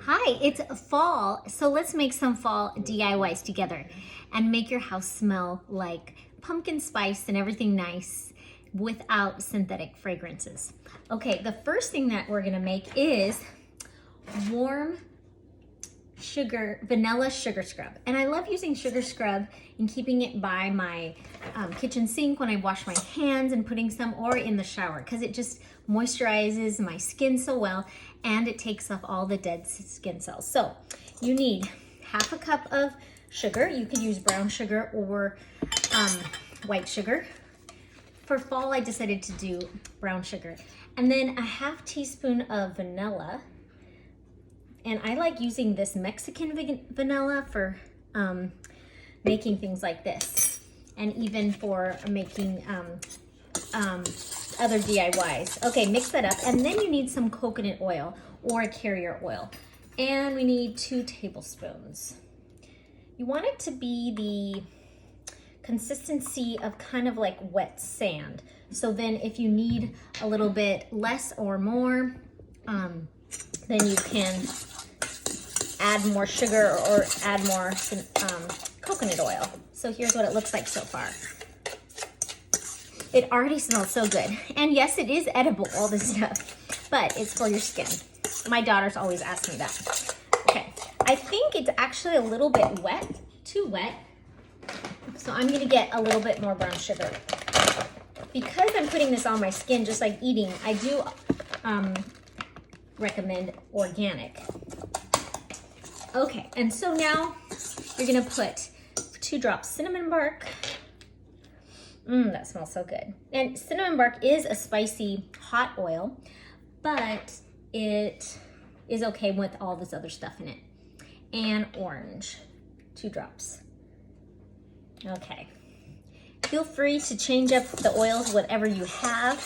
Hi, it's fall, so let's make some fall DIYs together and make your house smell like pumpkin spice and everything nice without synthetic fragrances. Okay, the first thing that we're gonna make is warm vanilla sugar scrub. And I love using sugar scrub and keeping it by my kitchen sink when I wash my hands and putting some, or in the shower, because it just moisturizes my skin so well and it takes off all the dead skin cells. So you need half a cup of sugar. You could use brown sugar or white sugar. For fall, I decided to do brown sugar. And then a half teaspoon of vanilla. And I like using this Mexican vanilla for making things like this, and even for making other DIYs. Okay, mix that up, and then you need some coconut oil or a carrier oil. And we need 2 tablespoons. You want it to be the consistency of kind of like wet sand. So then if you need a little bit less or more, then you can add more sugar or add more coconut oil. So here's what it looks like so far. It already smells so good. And yes, it is edible, all this stuff, but it's for your skin. My daughters always ask me that. Okay, I think it's actually a little bit wet, too wet. So I'm gonna get a little bit more brown sugar. Because I'm putting this on my skin, just like eating, I do recommend organic. Okay, and so now you're gonna put 2 drops cinnamon bark. That smells so good. And cinnamon bark is a spicy hot oil, but it is okay with all this other stuff in it. And orange, 2 drops. Okay. Feel free to change up the oils, whatever you have.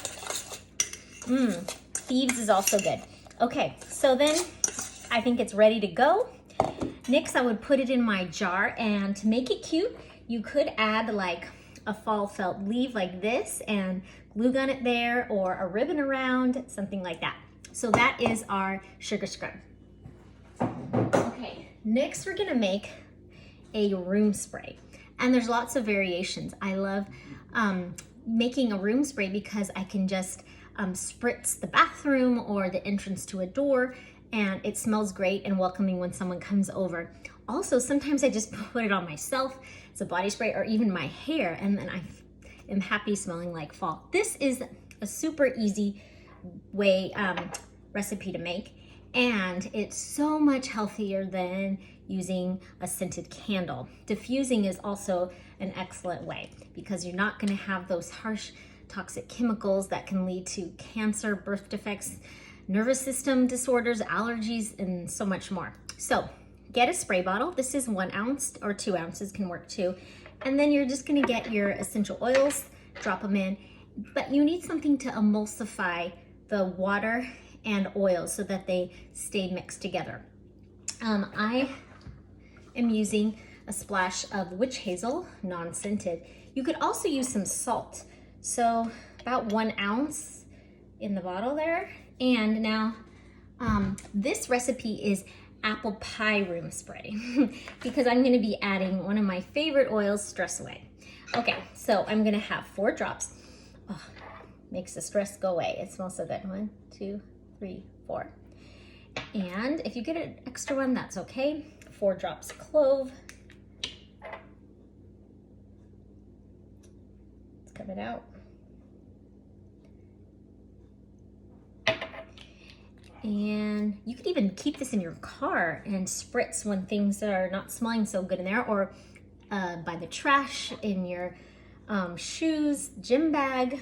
Thieves is also good. Okay, so then I think it's ready to go. Next, I would put it in my jar, and to make it cute, you could add like a fall felt leaf like this and glue gun it there, or a ribbon around, something like that. So that is our sugar scrub. Okay, next we're gonna make a room spray. And there's lots of variations. I love making a room spray because I can just spritz the bathroom or the entrance to a door, and it smells great and welcoming when someone comes over. Also, sometimes I just put it on myself as a body spray, or even my hair, and then I am happy smelling like fall. This is a super easy recipe to make, and it's so much healthier than using a scented candle. Diffusing is also an excellent way because you're not gonna have those harsh toxic chemicals that can lead to cancer, birth defects, nervous system disorders, allergies, and so much more. So get a spray bottle. This is 1 ounce, or 2 ounces can work too. And then you're just gonna get your essential oils, drop them in, but you need something to emulsify the water and oil so that they stay mixed together. I am using a splash of witch hazel, non-scented. You could also use some salt. So about 1 ounce in the bottle there. And now this recipe is apple pie room spray because I'm gonna be adding one of my favorite oils, Stress Away. Okay, so I'm gonna have 4 drops. Oh, makes the stress go away. It smells so good. 1, 2, 3, 4. And if you get an extra one, that's okay. 4 drops clove. It's coming out. And you could even keep this in your car and spritz when things are not smelling so good in there, or by the trash, in your shoes, gym bag.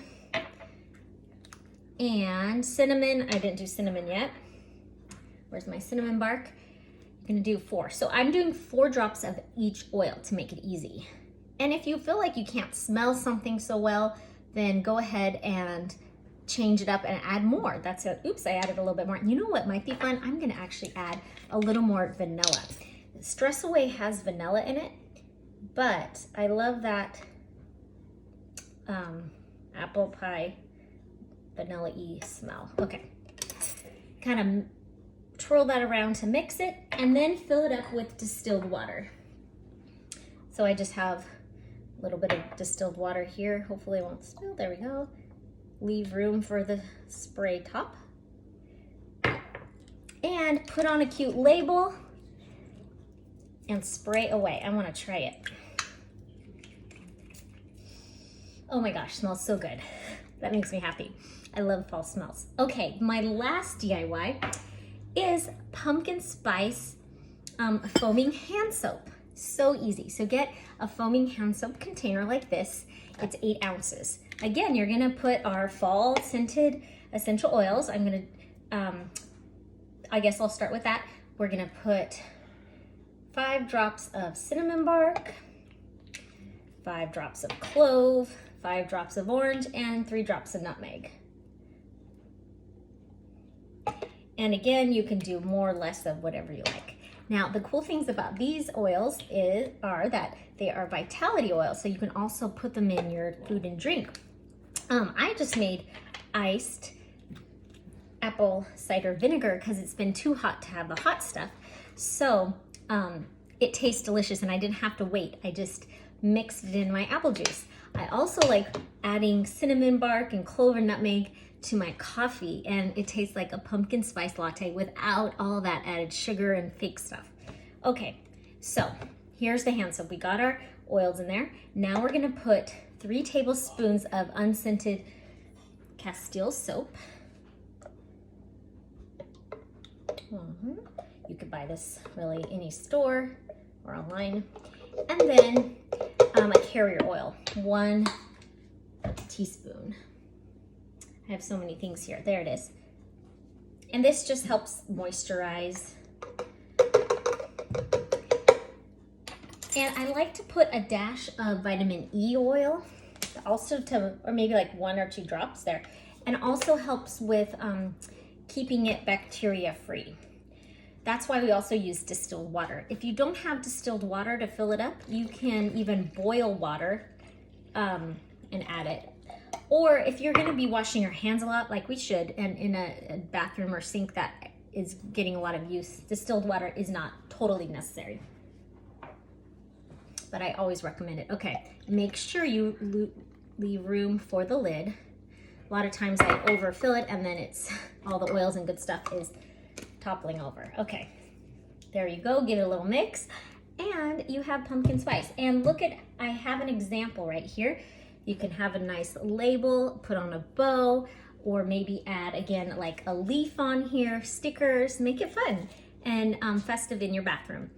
And cinnamon, I didn't do cinnamon yet. Where's my cinnamon bark? I'm gonna do 4. So I'm doing 4 drops of each oil to make it easy. And if you feel like you can't smell something so well, then go ahead and change it up and add more. That's it. Oops, I added a little bit more. You know what might be fun? I'm gonna actually add a little more vanilla. Stress Away has vanilla in it, but I love that apple pie vanilla-y smell. Okay, kind of twirl that around to mix it, and then fill it up with distilled water. So I just have a little bit of distilled water here. Hopefully it won't spill. There we go. Leave room for the spray top. And put on a cute label and spray away. I want to try it. Oh my gosh, smells so good. That makes me happy. I love fall smells. Okay, my last DIY is pumpkin spice foaming hand soap. So easy. So get a foaming hand soap container like this. It's 8 ounces. Again, you're gonna put our fall scented essential oils. I'm gonna, I guess I'll start with that. We're gonna put 5 drops of cinnamon bark, 5 drops of clove, 5 drops of orange, and 3 drops of nutmeg. And again, you can do more or less of whatever you like. Now, the cool things about these oils are that they are vitality oils, so you can also put them in your food and drink. I just made iced apple cider vinegar because it's been too hot to have the hot stuff. So it tastes delicious and I didn't have to wait. I just mixed it in my apple juice. I also like adding cinnamon bark and clove and nutmeg to my coffee, and it tastes like a pumpkin spice latte without all that added sugar and fake stuff. Okay, so here's the hand soap. We got our oils in there. Now we're gonna put 3 tablespoons of unscented Castile soap. You could buy this really any store or online. And then a carrier oil, 1 teaspoon. I have so many things here. There it is. And this just helps moisturize. And I like to put a dash of vitamin E oil, also or maybe like 1 or 2 drops there. And also helps with keeping it bacteria free. That's why we also use distilled water. If you don't have distilled water to fill it up, you can even boil water and add it. Or if you're gonna be washing your hands a lot, like we should, and in a bathroom or sink that is getting a lot of use, distilled water is not totally necessary. But I always recommend it. Okay, make sure you leave room for the lid. A lot of times I overfill it and then it's all the oils and good stuff is toppling over. Okay, there you go, give it a little mix, and you have pumpkin spice. And look at, I have an example right here. You can have a nice label, put on a bow, or maybe add, again, like a leaf on here, stickers, make it fun and festive in your bathroom.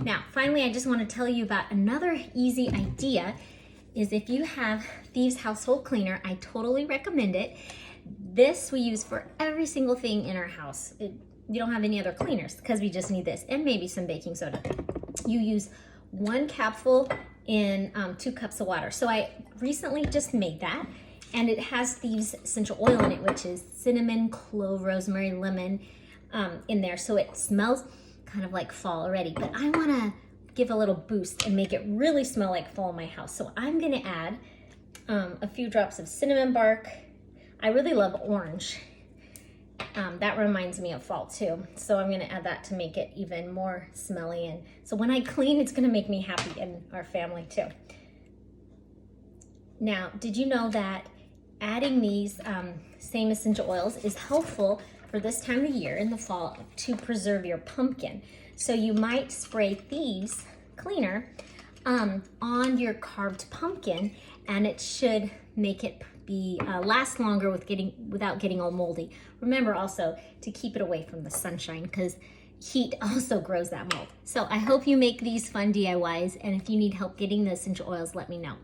Now, finally, I just want to tell you about another easy idea is if you have Thieves household cleaner, I totally recommend it. This we use for every single thing in our house. You don't have any other cleaners because we just need this and maybe some baking soda. You use 1 capful in 2 cups of water. So I recently just made that, and it has Thieves essential oil in it, which is cinnamon, clove, rosemary, lemon in there. So it smells kind of like fall already, but I wanna give a little boost and make it really smell like fall in my house. So I'm gonna add a few drops of cinnamon bark. I really love orange. That reminds me of fall too. So I'm gonna add that to make it even more smelly. And so when I clean, it's gonna make me happy and our family too. Now, did you know that adding these same essential oils is helpful for this time of year in the fall to preserve your pumpkin? So you might spray Thieves cleaner on your carved pumpkin, and it should make it last longer without getting all moldy. Remember also to keep it away from the sunshine because heat also grows that mold. So I hope you make these fun DIYs, and if you need help getting the essential oils, let me know.